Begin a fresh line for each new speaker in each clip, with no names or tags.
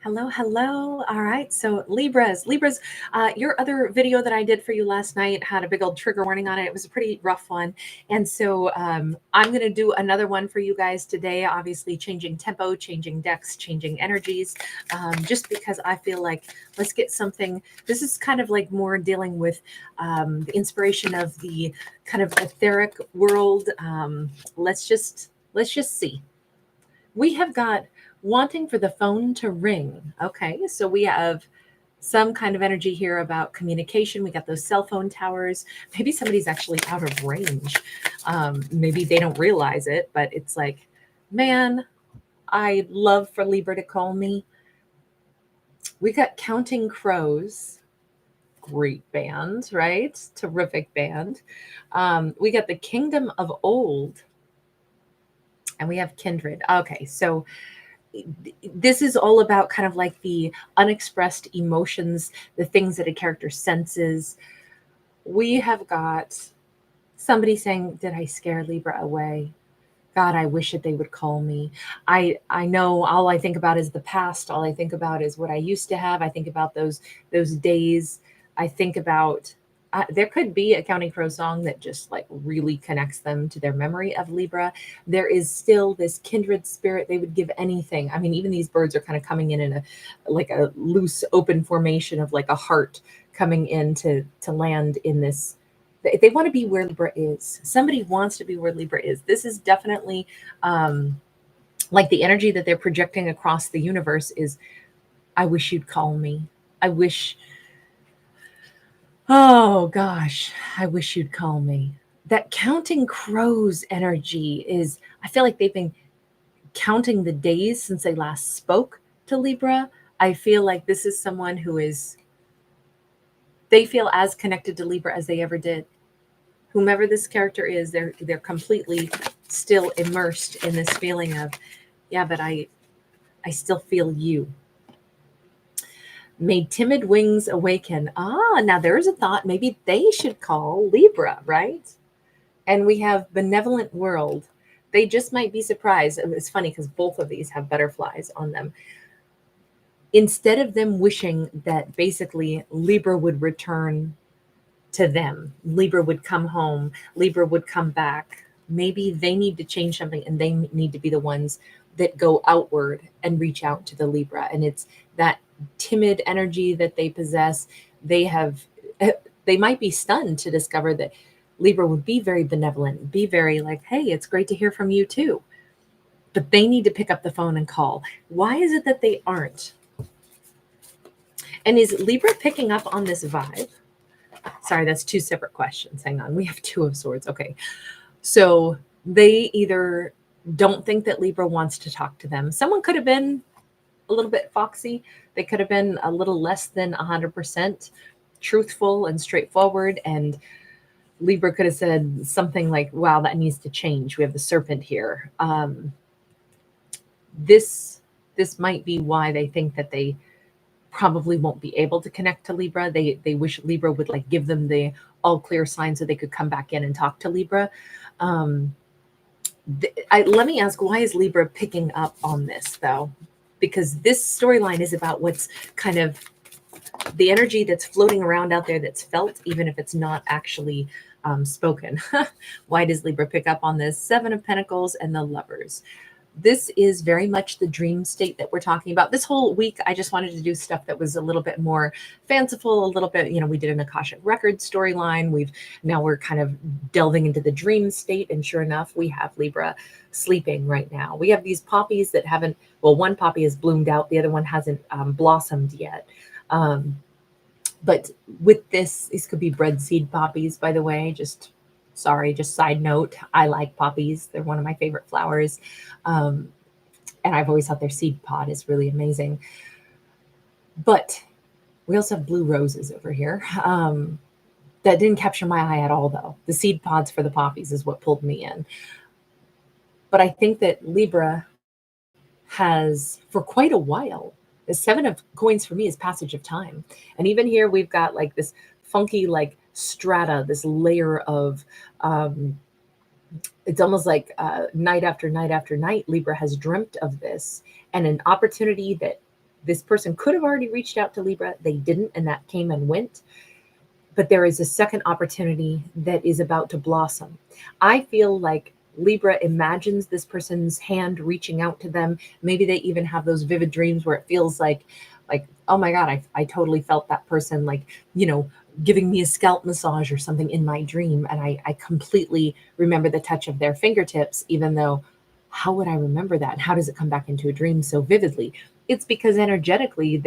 Hello, hello. All right. So Libras, your other video that I did for you last night had a big old trigger warning on it. It was a pretty rough one. And so I'm going to do another one for you guys today, obviously changing tempo, changing decks, changing energies, just because I feel like let's get something. This is kind of like more dealing with the inspiration of the kind of etheric world. Let's just see. We have got wanting for the phone to ring. Okay, so we have some kind of energy here about communication. We got those cell phone towers. Maybe somebody's actually out of range. Maybe they don't realize it, but it's like, man, I'd love for Libra to call me. We got Counting Crows. Great band, right? Terrific band. We got the Kingdom of Old, and we have Kindred. Okay, so this is all about kind of like the unexpressed emotions, the things that a character senses. We have got somebody saying, "Did I scare Libra away? God, I wish that they would call me. I know all I think about is the past. All I think about is what I used to have. I think about those days. I think about there could be a Counting Crow song that just like really connects them to their memory of Libra. There is still this kindred spirit. They would give anything. I mean, even these birds are kind of coming in a like a loose open formation of like a heart coming in to land in this. They want to be where Libra is. Somebody wants to be where Libra is. This is definitely like the energy that they're projecting across the universe is, I wish you'd call me. I wish, oh gosh, I wish you'd call me. That Counting Crows energy is, I feel like they've been counting the days since they last spoke to Libra. I feel like this is someone who is, they feel as connected to Libra as they ever did. Whomever this character is, they're completely still immersed in this feeling of, yeah, but I still feel you. Made timid wings awaken. Now there's a thought. Maybe they should call Libra, right? And we have benevolent world. They just might be surprised. It's funny because both of these have butterflies on them. Instead of them wishing that basically Libra would return to them, Libra would come home, Libra would come back. Maybe they need to change something and they need to be the ones that go outward and reach out to the Libra. And it's that timid energy that they possess. They might be stunned to discover that Libra would be very benevolent, be very like, hey, it's great to hear from you too. But they need to pick up the phone and call. Why is it that they aren't? And is Libra picking up on this vibe? Sorry, that's two separate questions. Hang on. We have Two of Swords. Okay. So they either don't think that Libra wants to talk to them. Someone could have been a little bit foxy. They could have been a little less than 100% truthful and straightforward. And Libra could have said something like, wow, that needs to change. We have the serpent here. This might be why they think that they probably won't be able to connect to Libra. They wish Libra would like give them the all clear sign so they could come back in and talk to Libra. Let me ask, why is Libra picking up on this though? Because this storyline is about what's kind of the energy that's floating around out there that's felt, even if it's not actually spoken. Why does Libra pick up on this? Seven of Pentacles and the Lovers. This is very much the dream state that we're talking about. This whole week, I just wanted to do stuff that was a little bit more fanciful, a little bit, we did an Akashic Record storyline. Now we're kind of delving into the dream state. And sure enough, we have Libra sleeping right now. We have these poppies that haven't, well, one poppy has bloomed out. The other one hasn't blossomed yet. But with these could be bread seed poppies, by the way, just side note. I like poppies. They're one of my favorite flowers. And I've always thought their seed pod is really amazing. But we also have blue roses over here. That didn't capture my eye at all, though. The seed pods for the poppies is what pulled me in. But I think that Libra has, for quite a while, the Seven of Coins for me is passage of time. And even here, we've got like this funky, like, strata, this layer of it's almost like night after night after night Libra has dreamt of this, and an opportunity that This person could have already reached out to Libra. They didn't, and that came and went. But there is a second opportunity that is about to blossom. I feel like Libra imagines this person's hand reaching out to them. Maybe they even have those vivid dreams where it feels like, oh my God, I totally felt that person, like, giving me a scalp massage or something in my dream. And I completely remember the touch of their fingertips, even though how would I remember that? And how does it come back into a dream so vividly? It's because energetically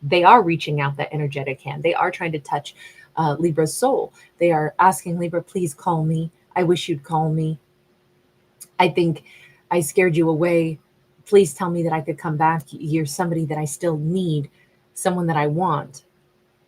they are reaching out that energetic hand. They are trying to touch Libra's soul. They are asking Libra, please call me. I wish you'd call me. I think I scared you away. Please tell me that I could come back. You're somebody that I still need, someone that I want.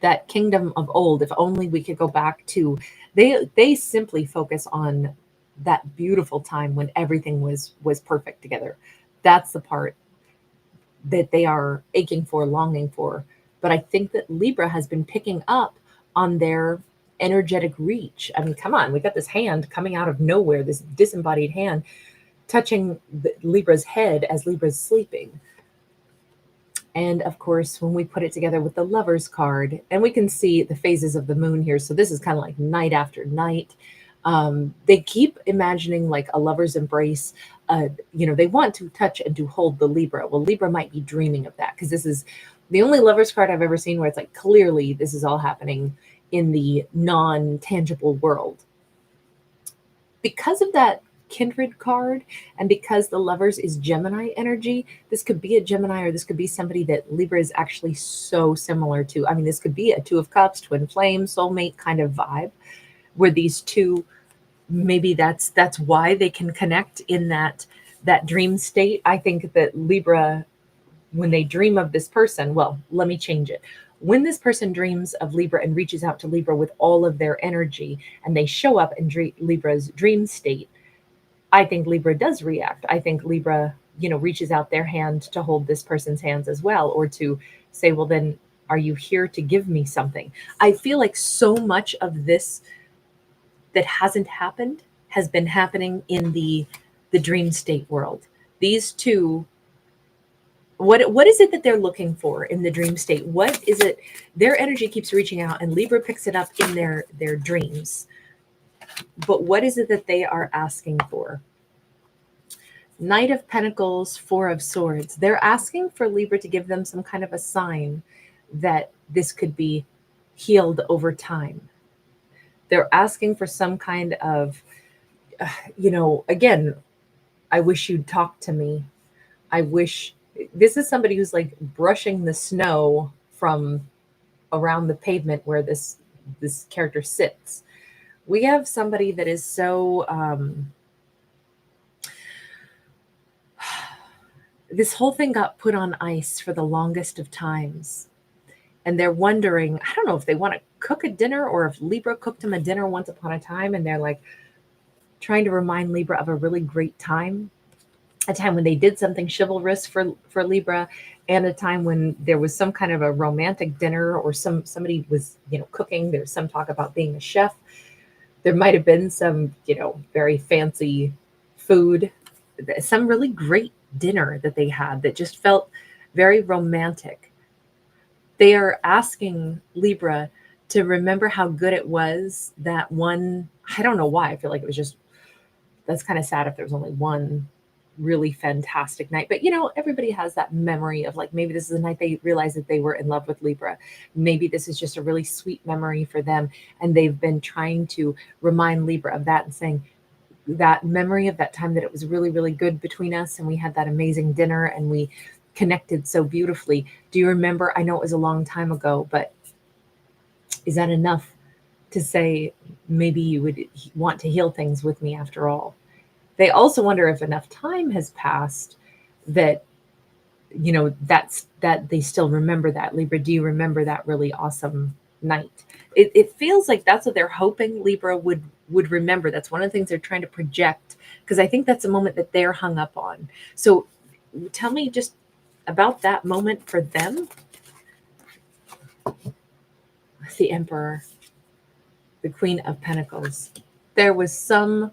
That kingdom of old, if only we could go back to, they simply focus on that beautiful time when everything was perfect together. That's the part that they are aching for, longing for. But I think that Libra has been picking up on their energetic reach. I mean, come on, we got this hand coming out of nowhere, this disembodied hand touching Libra's head as Libra's sleeping. And of course, when we put it together with the Lovers card, and we can see the phases of the moon here. So this is kind of like night after night. They keep imagining like a lover's embrace. They want to touch and to hold the Libra. Well, Libra might be dreaming of that because this is the only Lovers card I've ever seen where it's like clearly this is all happening in the non-tangible world. Because of that kindred card, and because the Lovers is Gemini energy, this could be a Gemini, or this could be somebody that Libra is actually so similar to. I mean, this could be a Two of Cups, twin flame, soulmate kind of vibe, where these two, maybe that's why they can connect in that dream state. I think that Libra, when they dream of this person, well, let me change it. When this person dreams of Libra and reaches out to Libra with all of their energy, and they show up in Libra's dream state, I think Libra does react. I think Libra, reaches out their hand to hold this person's hands as well, or to say, well, then are you here to give me something? I feel like so much of this that hasn't happened has been happening in the dream state world. These two, what is it that they're looking for in the dream state? What is it? Their energy keeps reaching out, and Libra picks it up in their dreams. But what is it that they are asking for? Knight of Pentacles, Four of Swords. They're asking for Libra to give them some kind of a sign that this could be healed over time. They're asking for some kind of, again, I wish you'd talk to me. I wish, this is somebody who's like brushing the snow from around the pavement where this character sits. We have somebody that is so, this whole thing got put on ice for the longest of times. And they're wondering, I don't know if they want to cook a dinner, or if Libra cooked them a dinner once upon a time, and they're like trying to remind Libra of a really great time, a time when they did something chivalrous for Libra, and a time when there was some kind of a romantic dinner, or somebody was, cooking. There's some talk about being a chef. There might have been some, very fancy food, some really great dinner that they had that just felt very romantic. They are asking Libra to remember how good it was that one. I don't know why. I feel like it was just, that's kind of sad if there was only one really fantastic night. But, everybody has that memory of like, maybe this is the night they realized that they were in love with Libra. Maybe this is just a really sweet memory for them. And they've been trying to remind Libra of that and saying, that memory of that time that it was really, really good between us, and we had that amazing dinner and we connected so beautifully. Do you remember? I know it was a long time ago, but is that enough to say maybe you would want to heal things with me after all? They also wonder if enough time has passed that, that they still remember that. Libra, do you remember that really awesome night? It feels like that's what they're hoping Libra would remember. That's one of the things they're trying to project, because I think that's a moment that they're hung up on. So tell me just about that moment for them. The Emperor, the Queen of Pentacles. There was some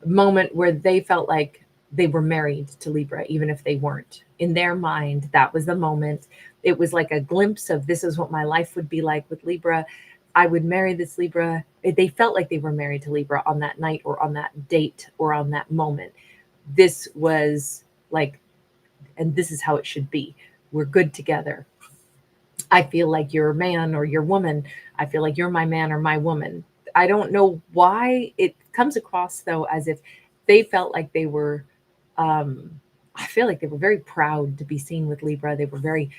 moment where they felt like they were married to Libra, even if they weren't. In their mind, that was the moment It was like a glimpse of this is what my life would be like with Libra. I would marry this Libra. They felt like they were married to Libra on that night or on that date or on that moment. This was like, and this is how it should be. We're good together. I feel like you're a man or your woman. I feel like you're my man or my woman. I don't know why it comes across though as if they felt like they were I feel like they were very proud to be seen with Libra. They were very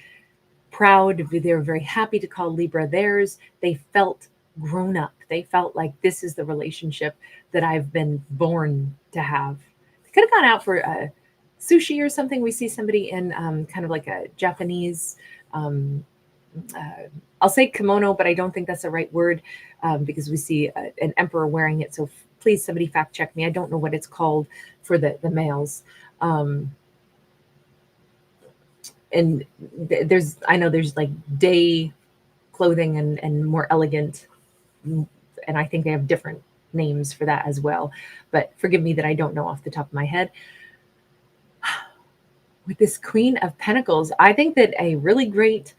proud. They were very happy to call Libra theirs. They felt grown up. They felt like this is the relationship that I've been born to have. They could have gone out for sushi or something. We see somebody in kind of like a Japanese, um, I'll say kimono, but I don't think that's the right word because we see an emperor wearing it. So please, somebody fact check me. I don't know what it's called for the males. And I know there's like day clothing and more elegant, and I think they have different names for that as well. But forgive me that I don't know off the top of my head. With this Queen of Pentacles, I think that a really great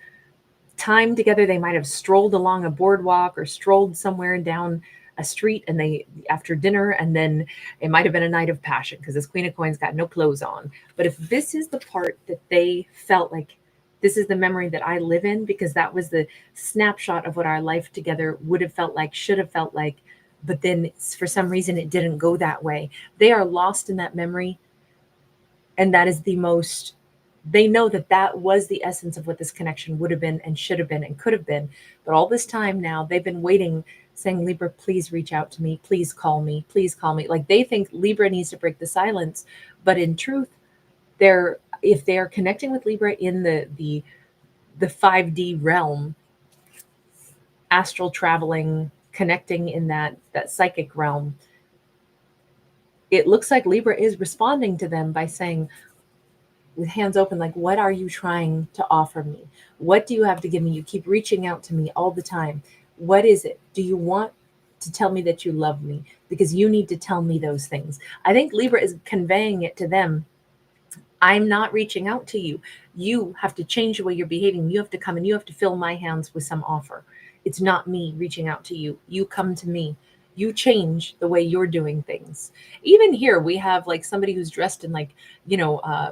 time together, they might have strolled along a boardwalk or strolled somewhere down a street and they after dinner, and then it might have been a night of passion because this Queen of Coins got no clothes on. But if this is the part that they felt like this is the memory that I live in, because that was the snapshot of what our life together would have felt like, should have felt like, but then for some reason it didn't go that way. They are lost in that memory. And that is the most, they know that that was the essence of what this connection would have been and should have been and could have been. But all this time now, they've been waiting, saying, Libra, please reach out to me. Please call me. Please call me. Like they think Libra needs to break the silence. But in truth, if they are connecting with Libra in the 5D realm, astral traveling, connecting in that psychic realm, it looks like Libra is responding to them by saying, with hands open, like, what are you trying to offer me? What do you have to give me? You keep reaching out to me all the time. What is it? Do you want to tell me that you love me? Because you need to tell me those things. I think Libra is conveying it to them. I'm not reaching out to you. You have to change the way you're behaving. You have to come and you have to fill my hands with some offer. It's not me reaching out to you. You come to me. You change the way you're doing things. Even here, we have like somebody who's dressed in like,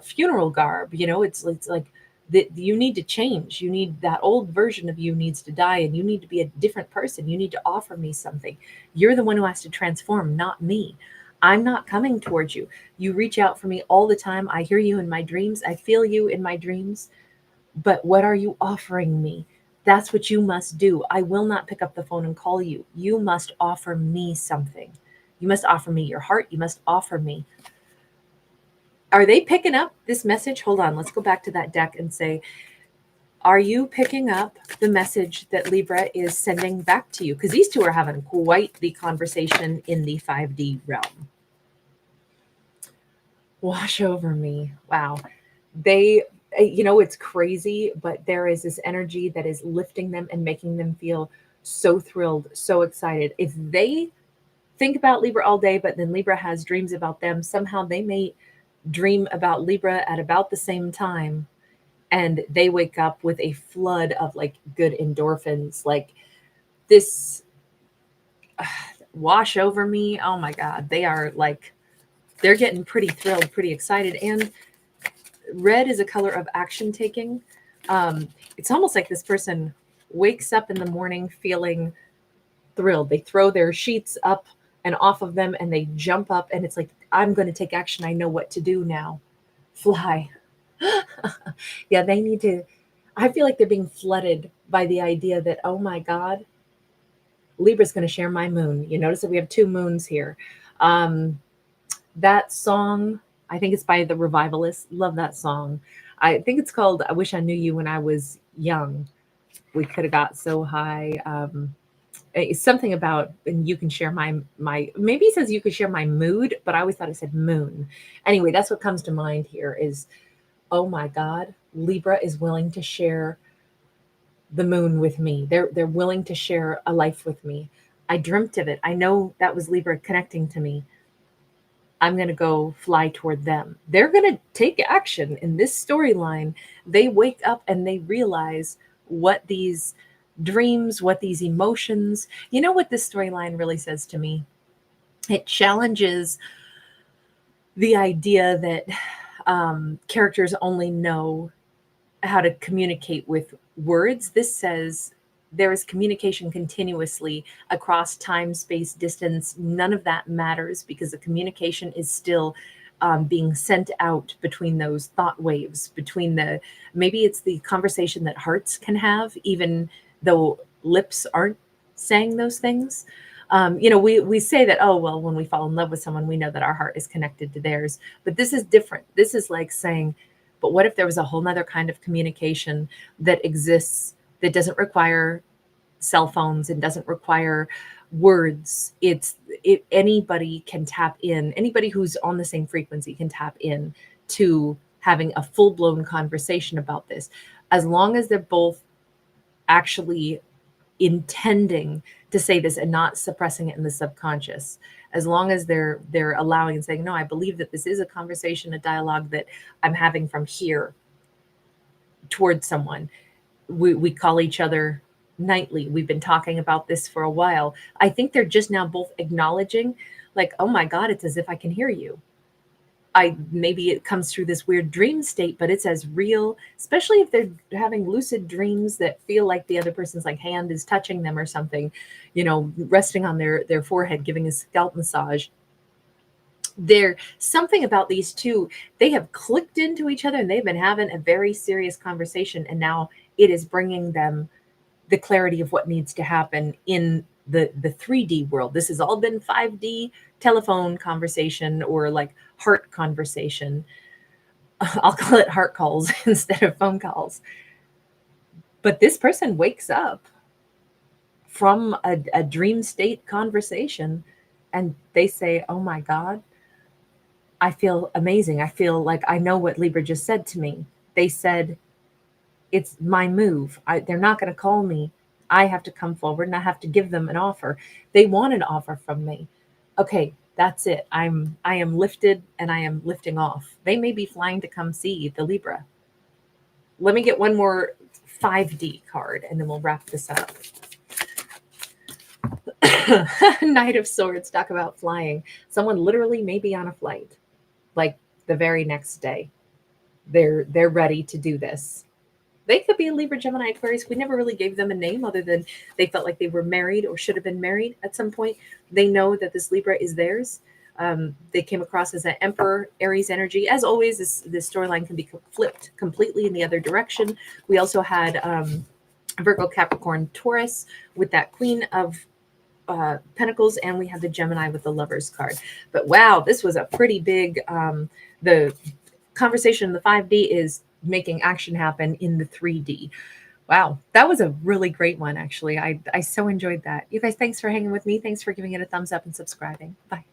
funeral garb. It's like that you need to change. You need that old version of you needs to die, and you need to be a different person. You need to offer me something. You're the one who has to transform, not me. I'm not coming towards you. You reach out for me all the time. I hear you in my dreams. I feel you in my dreams. But what are you offering me? That's what you must do. I will not pick up the phone and call you. You must offer me something. You must offer me your heart. You must offer me. Are they picking up this message? Hold on. Let's go back to that deck and say, are you picking up the message that Libra is sending back to you? Because these two are having quite the conversation in the 5D realm. Wash over me. Wow. It's crazy, but there is this energy that is lifting them and making them feel so thrilled, so excited. If they think about Libra all day, but then Libra has dreams about them, somehow they may dream about Libra at about the same time. And they wake up with a flood of like good endorphins, like this wash over me. Oh my God. They're getting pretty thrilled, pretty excited. And red is a color of action taking. It's almost like this person wakes up in the morning feeling thrilled. They throw their sheets up and off of them and they jump up and it's like, I'm going to take action. I know what to do now. Fly. Yeah, they need to. I feel like they're being flooded by the idea that, oh my God, Libra's going to share my moon. You notice that we have two moons here. That song, I think it's by the Revivalists. Love that song. I think it's called I Wish I Knew You When I Was Young. We could have got so high. It's something about, and you can share my, maybe it says you could share my mood, but I always thought it said moon. Anyway, that's what comes to mind here is, oh my God, Libra is willing to share the moon with me. They're willing to share a life with me. I dreamt of it. I know that was Libra connecting to me. I'm going to go fly toward them. They're going to take action in this storyline. They wake up and they realize what these dreams, what these emotions, you know what this storyline really says to me? It challenges the idea that characters only know how to communicate with words. This says there is communication continuously across time, space, distance. None of that matters because the communication is still being sent out between those thought waves, between the, maybe it's the conversation that hearts can have, even though lips aren't saying those things. We say that, oh, well, when we fall in love with someone, we know that our heart is connected to theirs. But this is different. This is like saying, but what if there was a whole nother kind of communication that exists that doesn't require cell phones and doesn't require words? Anybody can tap in. Anybody who's on the same frequency can tap in to having a full-blown conversation about this, as long as they're both actually intending to say this and not suppressing it in the subconscious. As long as they're allowing and saying, no, I believe that this is a conversation, a dialogue that I'm having from here towards someone. We call each other nightly. We've been talking about this for a while. I think they're just now both acknowledging, like, oh my God, it's as if I can hear you. Maybe it comes through this weird dream state, but it's as real, especially if they're having lucid dreams that feel like the other person's like hand is touching them or something, resting on their forehead, giving a scalp massage. There's something about these two. They have clicked into each other and they've been having a very serious conversation. And now it is bringing them the clarity of what needs to happen in the 3D world. This has all been 5D telephone conversation or like heart conversation. I'll call it heart calls instead of phone calls. But this person wakes up from a dream state conversation and they say, oh my God, I feel amazing. I feel like I know what Libra just said to me. They said, it's my move. They're not going to call me. I have to come forward and I have to give them an offer. They want an offer from me. Okay, that's it. I am lifted and I am lifting off. They may be flying to come see the Libra. Let me get one more 5D card and then we'll wrap this up. Knight of Swords, talk about flying. Someone literally may be on a flight, like the very next day. They're ready to do this. They could be a Libra, Gemini, Aquarius. We never really gave them a name other than they felt like they were married or should have been married at some point. They know that this Libra is theirs. They came across as an Emperor, Aries energy. As always, this storyline can be flipped completely in the other direction. We also had Virgo, Capricorn, Taurus with that Queen of Pentacles, and we have the Gemini with the Lovers card. But wow, this was a pretty big, the conversation in the 5D is making action happen in the 3D. Wow, that was a really great one, actually. I so enjoyed that. You guys, thanks for hanging with me. Thanks for giving it a thumbs up and subscribing. Bye.